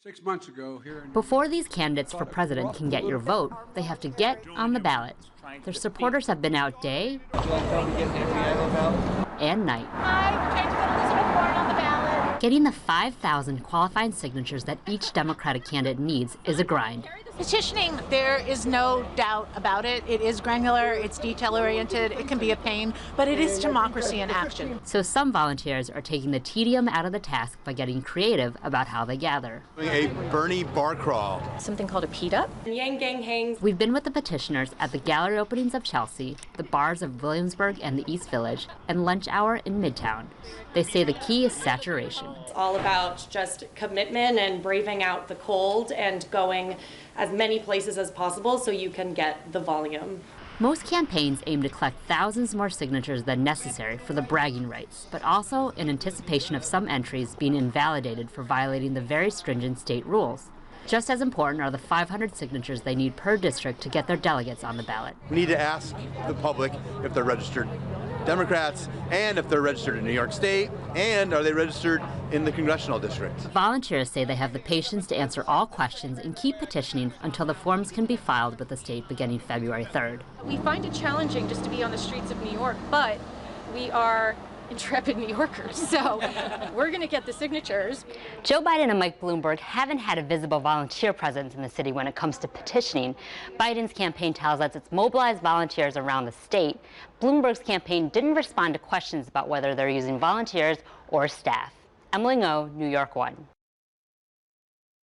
6 months ago here in Before these candidates for president can get your vote, they have to get on the ballot. Their supporters have been out day and night. Hi, we're trying to get Elizabeth Warren on the ballot. Getting the 5,000 qualifying signatures that each Democratic candidate needs is a grind. Petitioning, there is no doubt about it. It is granular, it's detail-oriented, it can be a pain, but it is democracy in action. So some volunteers are taking the tedium out of the task by getting creative about how they gather. A Bernie bar crawl. Something called a Pete-up. Yang gang hangs. We've been with the petitioners at the gallery openings of Chelsea, the bars of Williamsburg and the East Village, and lunch hour in Midtown. They say the key is saturation. It's all about just commitment and braving out the cold and going as many places as possible so you can get the volume. Most campaigns aim to collect thousands more signatures than necessary for the bragging rights, but also in anticipation of some entries being invalidated for violating the very stringent state rules. Just as important are the 500 signatures they need per district to get their delegates on the ballot. We need to ask the public if they're registered Democrats, and if they're registered in New York State, and are they registered in the congressional district. Volunteers say they have the patience to answer all questions and keep petitioning until the forms can be filed with the state beginning February 3rd. We find it challenging just to be on the streets of New York, but we are intrepid New Yorkers, so we're going to get the signatures. Joe Biden and Mike Bloomberg haven't had a visible volunteer presence in the city when it comes to petitioning. Biden's campaign tells us it's mobilized volunteers around the state. Bloomberg's campaign didn't respond to questions about whether they're using volunteers or staff. Emily Ngo, New York 1.